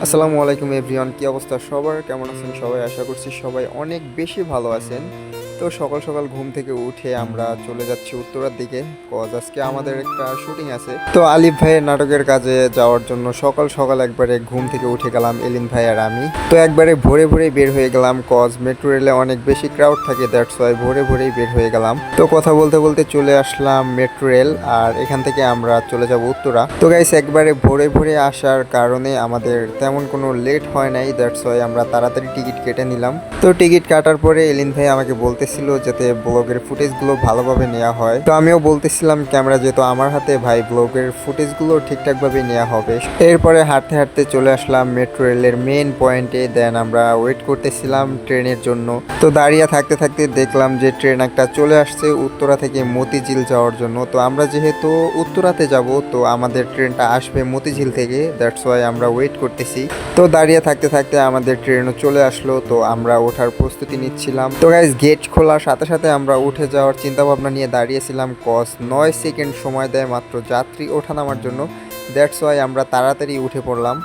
আসসালামু আলাইকুম এভরিওয়ান, কি অবস্থা সবার? কেমন আছেন সবাই? আশা করছি সবাই অনেক বেশি ভালো আছেন। তো সকাল সকাল ঘুম থেকে উঠে আমরা চলে যাচ্ছি উত্তরার দিকে, কজ আজকে আমাদের একটা শুটিং আছে। তো আলিফ ভাইয়ের নাটকের কাজে যাওয়ার জন্য সকাল সকাল একবারে ঘুম থেকে উঠে গেলাম এলিন ভাই আর আমি। তো একবারে ভোরে ভোরে বের হয়ে গেলাম, কজ মেট্রো রেলে অনেক বেশি ক্রাউড থাকে, দ্যাটস ওয়াই ভোরে ভোরেই বের হয়ে গেলাম। তো কথা বলতে বলতে চলে আসলাম মেট্রো রেল, আর এখান থেকে আমরা চলে যাব উত্তরা। তো গাইস একবারে ভোরে ভোরে আসার কারণে আমাদের তেমন কোনো লেট হয় নাই, দ্যাটস ওয়াই আমরা তাড়াতাড়ি টিকিট কেটে নিলাম। তো টিকিট কাটার পরে এলিন ভাই আমাকে বলতেছিল যাতে ব্লগের ফুটেজগুলো ভালোভাবে নেওয়া হয়। তো আমিও বলতেছিলাম ক্যামেরা যেহেতু আমার হাতে, ভাই ব্লগের ফুটেজগুলো ঠিকঠাকভাবে নেওয়া হবে। এরপরে হাঁটতে হাঁটতে চলে আসলাম মেট্রো রেলের মেইন পয়েন্টে। দেন আমরা ওয়েট করতেছিলাম ট্রেনের জন্য। তো দাঁড়িয়ে থাকতে থাকতে দেখলাম যে ট্রেন একটা চলে আসছে উত্তরা থেকে মতিঝিল যাওয়ার জন্য। তো আমরা যেহেতু উত্তরাতে যাব, তো আমাদের ট্রেনটা আসবে মতিঝিল থেকে, দ্যাটস ওয়াই আমরা ওয়েট করতেছি। তো দাঁড়িয়ে থাকতে থাকতে আমাদের ট্রেনও চলে আসলো, তো আমরা ওঠার প্রস্তুতি নিচ্ছিলাম। তো গাইজ গেট খোলার সাথে সাথে আমরা উঠে যাওয়ার চিন্তা ভাবনা নিয়ে দাঁড়িয়েছিলাম, কজ 9 সেকেন্ড সময় দেয় মাত্র যাত্রী ওঠা নামার জন্য। দ্যাটস ওয়াই আমরা তাড়াতাড়ি উঠে পড়লাম।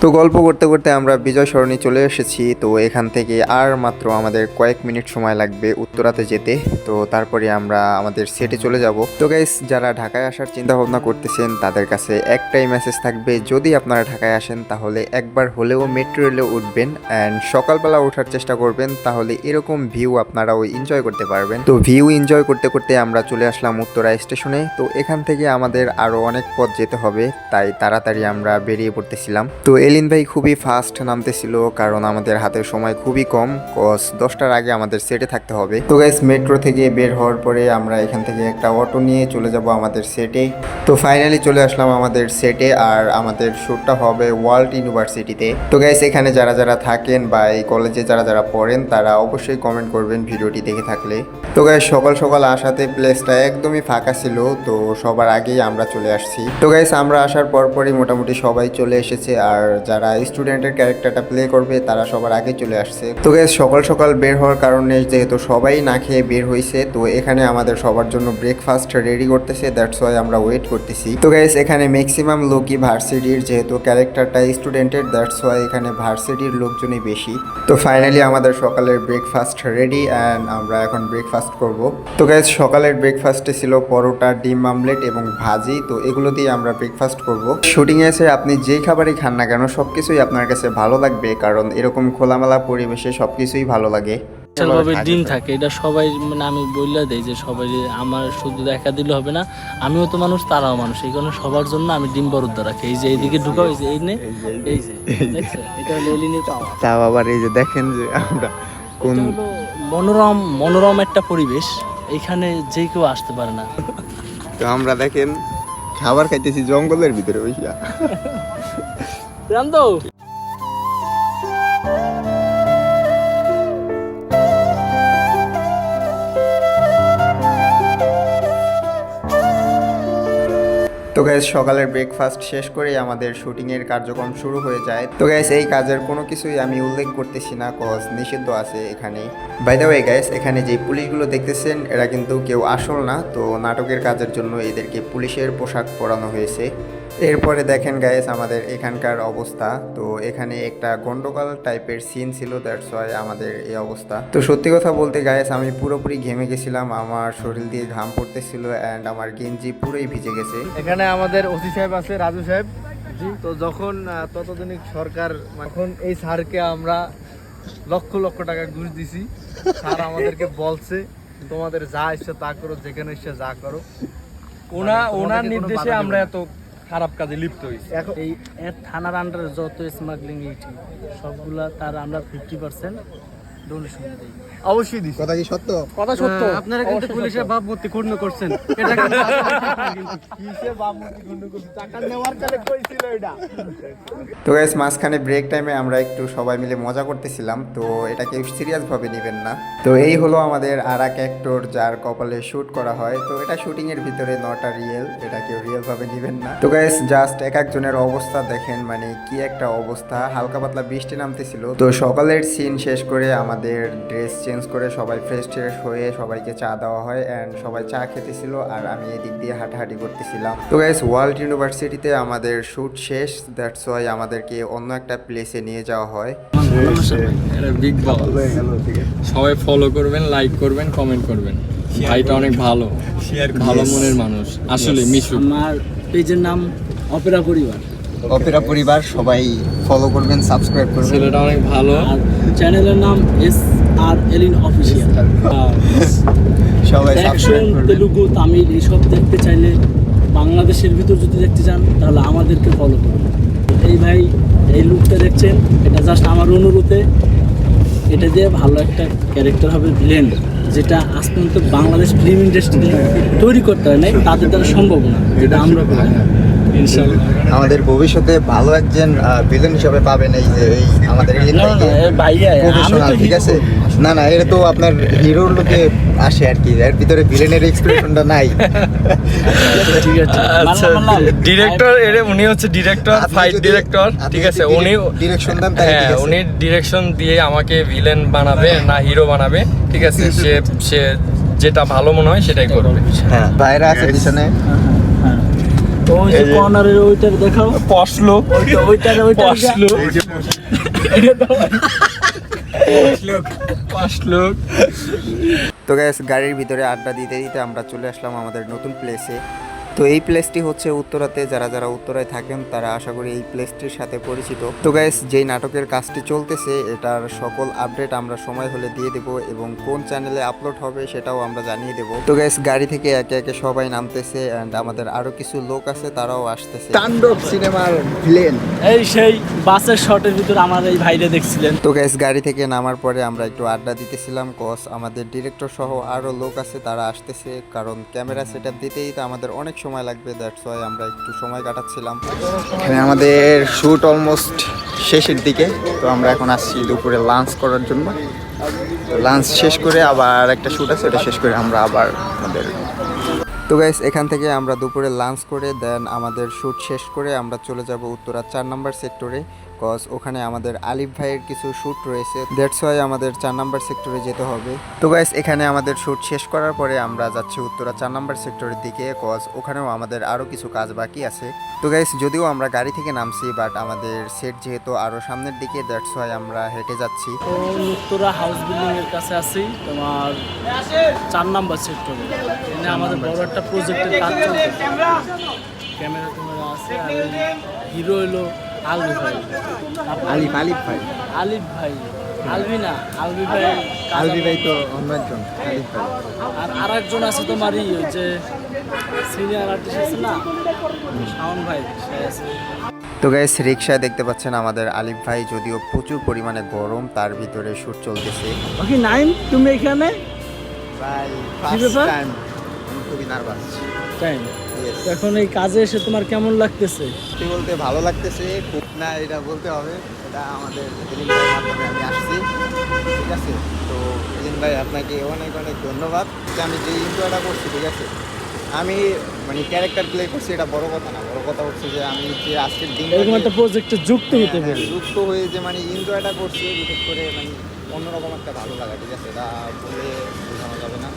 তো গল্প করতে করতে আমরা বিজয় সরণি চলে এসেছি। তো এখান থেকে আর মাত্র আমাদের কয়েক মিনিট সময় লাগবে উত্তরাতে যেতে। তো তারপরে আমরা আমাদের সেটে চলে যাব। তো গাইস, যারা ঢাকায় আসার চিন্তা ভাবনা করতেছেন তাদের কাছে একটাই মেসেজ থাকবে, যদি আপনারা ঢাকায় আসেন তাহলে একবার হলেও মেট্রো রেলে উঠবেন অ্যান্ড সকালবেলা ওঠার চেষ্টা করবেন, তাহলে এরকম ভিউ আপনারাও এনজয় করতে পারবেন। তো ভিউ এনজয় করতে করতে আমরা চলে আসলাম উত্তরা স্টেশনে। তো এখান থেকে আমাদের আরও অনেক পথ যেতে হবে, তাই তাড়াতাড়ি আমরা বেরিয়ে পড়তেছিলাম। তো এলিন ভাই খুবই ফাস্ট নামতেছিল, কারণ আমাদের হাতের সময় খুবই কম, কজ 10টার আগে আমাদের সেটে থাকতে হবে। তো গাইস মেট্রো থেকে বের হওয়ার পরে আমরা এখান থেকে একটা অটো নিয়ে চলে যাব আমাদের সেটে। তো ফাইনালি চলে আসলাম আমাদের সেটে, আর আমাদের শ্যুটটা হবে ওয়ার্ল্ড ইউনিভার্সিটিতে। তো গাইস এখানে যারা যারা থাকেন বা এই কলেজে যারা যারা পড়েন তারা অবশ্যই কমেন্ট করবেন ভিডিওটি দেখে থাকলে। তো গাইস সকাল সকাল আসাতে প্লেসটা একদমই ফাঁকা ছিল, তো সবার আগেই আমরা চলে আসছি। তো গাইস আমরা আসার পরপরই মোটামুটি সবাই চলে এসেছে, আর যারা স্টুডেন্টের ক্যারেক্টারটা প্লে করবে তারা সবার আগে চলে আসছে। তো গাইস সকাল সকাল বের হওয়ার কারণে যেহেতু সবাই না খেয়ে বের হয়েছে, তো এখানে আমাদের সবার জন্য ব্রেকফাস্ট রেডি করতেছে, দ্যাটস ওয়াই আমরা ওয়েট করতেছি। তো গাইস এখানে ম্যাক্সিমাম লোকই ভার্সিটির, যেহেতু ক্যারেক্টারটা স্টুডেন্টের, দ্যাটস ওয়াই এখানে ভার্সিটির লোকজনই বেশি। তো ফাইনালি আমাদের সকালের ব্রেকফাস্ট রেডি অ্যান্ড আমরা এখন ব্রেকফাস্ট করব। তো গাইস সকালের ব্রেকফাস্টে ছিল পরোটা, ডিম আমলেট এবং ভাজি। তো এগুলো দিয়ে আমরা ব্রেকফাস্ট করব। শুটিংয়ে এসে আপনি যেই খাবারই খান না কেন সবকিছুই আপনার কাছে ভালো লাগবে, কারণ এরকম খোলামেলা পরিবেশে সবকিছুই ভালো লাগে। ভাবে ডিম থাকে, এটা সবাই মানে আমি বললে দেই যে সবাই, আমার শুধু দেখা দিলে হবে না, আমিও তো মানুষ তারাও মানুষ, এই কারণে সবার জন্য আমি ডিম বরুদ্দা রাখি। এই যে এইদিকে ঢুকাও, এই যে এই নে, এই যে দেখছেন, এটা হলো এলিনের পাওয়া। তাও আবার এই যে দেখেন যে আমরা কোন এটা হলো মনোরম মনোরম একটা পরিবেশ, এইখানে যে কেউ আসতে পারে না। তো আমরা দেখেন খাবার খাইতেছি জঙ্গলের ভিতরে বসিয়া। জানতো তো গাইস সকালের ব্রেকফাস্ট শেষ করেই আমাদের শুটিংয়ের কার্যক্রম শুরু হয়ে যায়। তো গাইস এই কাজের কোনো কিছুই আমি উল্লেখ করতেছি না, কজ নিষিদ্ধ আছে এখানে। বাই দ্য ওয়ে গাইস, এখানে যে পুলিশগুলো দেখতেছেন এরা কিন্তু কেউ আসল না, তো নাটকের কাজের জন্য এদেরকে পুলিশের পোশাক পরানো হয়েছে। এরপরে দেখেন গাইস আমাদের এখানকার অবস্থা। তো এখানে একটা গন্ডগোল টাইপের সিন ছিল, দ্যাটস ওয়াই আমাদের এই অবস্থা। তো সত্যি কথা বলতে গাইস আমি পুরোপুরি ঘেমে গেছিলাম, আমার শরীর দিয়ে ঘাম পড়তেছিল অ্যান্ড আমার গেঞ্জি পুরোই ভিজে গেছে। এখানে আমাদের ওসি সাহেব আছে, রাজু সাহেব। তো যখন ততদিনিক সরকার, এখন এই স্যারকে আমরা লক্ষ লক্ষ টাকা ঘুষ দিছি। স্যার আমাদেরকে বলছে তোমাদের যা ইচ্ছা তা করো, যেখানে ইচ্ছা যা করো। ওনার নির্দেশে আমরা এত খারাপ কাজে লিপ্ত হয়েছে। এখন এই এর থানার আন্ডারে যত স্মাগলিং এইটি সবগুলা তার আমরা 50% ডোনেশন দিই। অবশ্যই দিছি। কথা কি সত্য? কথা সত্য। আপনারা কিন্তু পুলিশের ভাবমূর্তি ক্ষুণ্ণ করছেন। এটা কিসের ভাবমূর্তি ক্ষুণ্ণ করছেন? টাকা নেওয়ার কালে কইছিল এটা। তো গাইস মাঝখানে ব্রেক টাইমে আমরা একটু সবাই মিলে মজা করতেছিলাম, তো এটাকে সিরিয়াস ভাবে নেবেন না। তো এই হলো আমাদের আরাক অ্যাক্টর যার কপালে শুট করা হয়, তো এটা শুটিং এর ভিতরে নট আ রিয়েল, এটা কেউ রিয়েল ভাবে নেবেন না। তো গাইস জাস্ট এক একজনের অবস্থা দেখেন, মানে কি একটা অবস্থা। হালকা পাতলা বৃষ্টি নামতেছিল, তো সকালের সিন শেষ করে আমাদের ড্রেস চেঞ্জ করে সবাই ফ্রেশ ট্রেশ হয়ে সবাইকে চা দেওয়া হয় অ্যান্ড সবাই চা খেতেছিল আর আমি এদিক দিয়ে হাঁটাহাঁটি করতেছিলাম। তো গাইস ওয়ার্ল্ড ইউনিভার্সিটিতে আমাদের শুট শেষ, দ্যাটস ওয়াই আমাদেরকে অন্য একটা প্লেসে নিয়ে যাওয়া হয়। এটা বিগ বস, সবাই ফলো করবেন, লাইক করবেন, কমেন্ট করবেন। ভাইটা অনেক ভালো, ভালো মনের মানুষ আসলে মিশু। আমার পেজের নাম অপেরা পরিবার, অপেরা পরিবার, সবাই ফলো করবেন, সাবস্ক্রাইব করবেন। ছেলেটা অনেক ভালো। আর চ্যানেলের নাম SR এলিন অফিসিয়াল। সবাই অ্যাকশন, সাবস্ক্রাইব করবেন। তেলুগু, তামিল এইসব দেখতে চাইলে, বাংলাদেশের ভিতর যদি দেখতে চান তাহলে আমাদেরকে ফলো করুন। এই ভাই এই লুকটা দেখছেন, এটা জাস্ট আমার অনুরোধে, এটা দিয়ে ভালো একটা ক্যারেক্টার হবে ভিলেন, যেটা আজ পর্যন্ত বাংলাদেশ ফিল্ম ইন্ডাস্ট্রিতে তৈরি করতে হয় নাই, তাদের দ্বারা সম্ভব না, এটা আমরা করি। ইনশাআল্লাহ আমাদের ভবিষ্যতে ভালো একজন ভিলেন হিসেবে পাবেন এই যে এই আমাদের ভাইয়া প্রফেশনাল, ঠিক আছে? না না, এটা তো আপনার হিরোর লোকে আসে আর কি, এর ভিতরে ভিলেনের এক্সপ্রেশনটা নাই। ঠিক আছে। আচ্ছা, ডিরেক্টর উনি হচ্ছে ডিরেক্টর, আপনি ফাইট যদি- ডিরেক্টর, আপনি ঠিক আছে? যদি উনি ডিরেকশন দেন তাহলে হ্যাঁ, ঠিক আছে। উনি ডিরেকশন দিয়ে আমাকে ভিলেন বানাবে না হিরো বানাবে, ঠিক আছে? সে যেটা ভালো মনে হয় সেটাই করবে। হ্যাঁ, বাইরে আছে পিছনে। তো ওই যে কর্নারের ওইটার দেখাও, পশলো ওইটার পশলো তো গ্যাস গাড়ির ভিতরে আড্ডা দিতে দিতে আমরা চলে আসলাম আমাদের নতুন প্লেসে। তো এই প্লেসটি হচ্ছে উত্তরাতে, যারা যারা উত্তরায় থাকেন তারা আশা করি এই প্লেসটির সাথে পরিচিত। তো গ্যাস যেই নাটকের কাজটি চলতেছে এটার সকল আপডেট আমরা সময় হলে দিয়ে দেব এবং কোন চ্যানেলে আপলোড হবে সেটাও আমরা জানিয়ে দেব। তো গ্যাস গাড়ি থেকে একে একে সবাই নামতেছে অ্যান্ড আমাদের আরো কিছু লোক আছে, তারাও আসতেছে। তাণ্ডব সিনেমার ভিলেন এই সেই বাসের শটের ভিতর আমার এই ভাইরে দেখছিলেন। তো গ্যাস গাড়ি থেকে নামার পরে আমরা একটু আড্ডা দিতেছিলাম, কজ আমাদের ডিরেক্টর সহ আরও লোক আছে, তারা আসতেছে, কারণ ক্যামেরা সেট আপ দিতে দিতে আমাদের অনেক সময় লাগবে, দ্যাটস ওয়াই আমরা একটু সময় কাটাচ্ছিলাম। এখানে আমাদের শ্যুট অলমোস্ট শেষের দিকে, তো আমরা এখন আসছি দুপুরে লাঞ্চ করার জন্য। লাঞ্চ শেষ করে আবার একটা শ্যুট আছে, ওটা শেষ করে আমরা আবার আমাদের। তো গাইস এখান থেকে আমরা দুপুরে লাঞ্চ করে দেন আমাদের শ্যুট শেষ করে আমরা চলে যাব উত্তরা 4 নম্বর সেক্টরে, কজ ওখানে আমাদের আলিফ ভাইয়ের কিছু শ্যুট রয়েছে, দ্যাটস ওয়াই আমাদের 4 নম্বর সেক্টরে যেতে হবে। তো গাইস এখানে আমাদের শ্যুট শেষ করার পরে আমরা যাচ্ছি উত্তরা 4 নম্বর সেক্টরের দিকে, কজ ওখানেও আমাদের আরও কিছু কাজ বাকি আছে। তো গাইস যদিও আমরা গাড়ি থেকে নামছি, বাট আমাদের সেট যেহেতু আরও সামনের দিকে, দ্যাটস ওয়াই আমরা হেঁটে যাচ্ছি। তো উত্তরা হাউস বিল্ডিং এর কাছে আছি, তোমার 4 নাম্বার সেক্টরে। এখানে আমাদের বড় একটা প্রজেক্টের কাজ চলছে, ক্যামেরা ট্যামেরা আছে। আর হিরো হলো আলিফ ভাই, আলিফ ভাই, আলিফ ভাই, আলবি না, আলবি ভাই, আলবি ভাই তো অন্য একজন, আলিফ ভাই। আর আরেকজন আছে তোমারই ওই যে সিনিয়র আর্টিস্ট আছে না, শাওন ভাই, সে আছে। তো গাইস রিক্সায় দেখতে পাচ্ছেন আমাদের আলিফ ভাই, যদিও প্রচুর পরিমাণে গরম, তার ভিতরে শুট চলতেছে। ওকে নাইম, তুমি এখানে ভাই কি ব্যাপার? টাইম, আমি খুবই নার্ভাস। টাইম এখন এই কাজে এসে তোমার কেমন লাগতেছে? সত্যি বলতে ভালো লাগতেছে খুব, না এটা বলতে হবে, এটা আমাদের এলিন ভাইয়ের মাধ্যমে আমি আসছি, ঠিক আছে? তো এলিন ভাই আপনাকে অনেক অনেক ধন্যবাদ। যে আমি যে ইন্ট্রোটা করছি, ঠিক আছে, আমি মানে ক্যারেক্টার প্লে করছি, এটা বড় কথা না, বড় কথা হচ্ছে যে আমি যে আজকের দিন এরকম একটা প্রজেক্টে যুক্ত হতে পারি। যুক্ত হয়ে যে মানে এনজয়টা করছি, বিশেষ করে মানে অন্যরকম একটা ভালো লাগা, ঠিক আছে? এটা বলে বোঝানো যাবে না।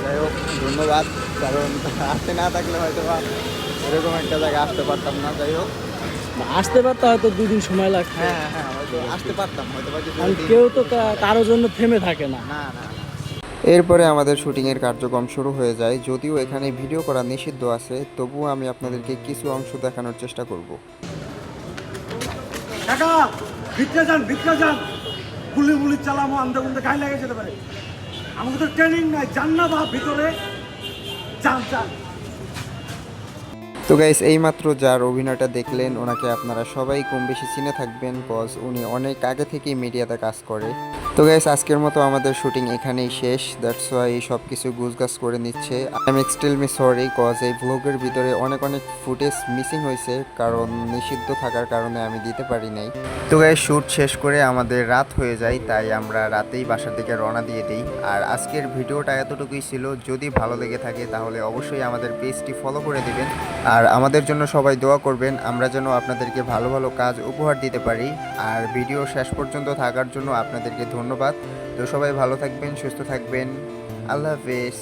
যাই হোক ধন্যবাদ, কারণ আসতে না থাকলে হয়তো বা এরকম একটা জায়গায় আসতে পারতাম না। যাই হোক আসতে পারতে হয়তো 2 দিন সময় লাগবে, হ্যাঁ হ্যাঁ হয়তো আসতে পারতাম, হয়তো বা কিছু কারণ দিন- কেউ তো কারোর জন্য থেমে থাকে না। না না। এরপরে আমাদের শুটিংয়ের কার্যক্রম শুরু হয়ে যায়, যদিও এখানে ভিডিও করা নিষিদ্ধ আছে, তবুও আমি আপনাদেরকে কিছু অংশ দেখানোর চেষ্টা করব। কাকা ভিতরে যান গুলি মুলি চালামো আন্দা গুন্দা গায়ে লেগে যেতে পারে, আমাকে তো ট্রেনিং নাই, যান না বা ভিতরে যান। তো তো গাইস এইমাত্র যার অভিনয়টা দেখলেন ওনাকে আপনারা সবাই কম বেশি চিনে থাকবেন, কজ উনি অনেক আগে থেকেই মিডিয়াতে কাজ করে। তো গাইস আজকের মতো আমাদের শুটিং এখানেই শেষ, দ্যাটস ওয়াই সব কিছু গুছগাছ করে নিচ্ছে। I am extremely sorry, cause এই ভ্লগের ভিতরে অনেক ফুটেজ মিসিং হয়েছে, কারণ নিষিদ্ধ থাকার কারণে আমি দিতে পারি নাই। তো গাইস শ্যুট শেষ করে আমাদের রাত হয়ে যায়, তাই আমরা রাতেই বাসার দিকে রওনা দিয়ে দিই। আর আজকের ভিডিওটা এতটুকুই ছিল, যদি ভালো লেগে থাকে তাহলে অবশ্যই আমাদের পেজটি ফলো করে দিবেন আর আমাদের জন্য সবাই দোয়া করবেন, আমরা যেন আপনাদেরকে ভালো ভালো কাজ উপহার দিতে পারি। আর ভিডিও শেষ পর্যন্ত থাকার জন্য আপনাদেরকে ধন্যবাদ। তো সবাই ভালো থাকবেন, সুস্থ থাকবেন, আল্লাহ হাফেজ।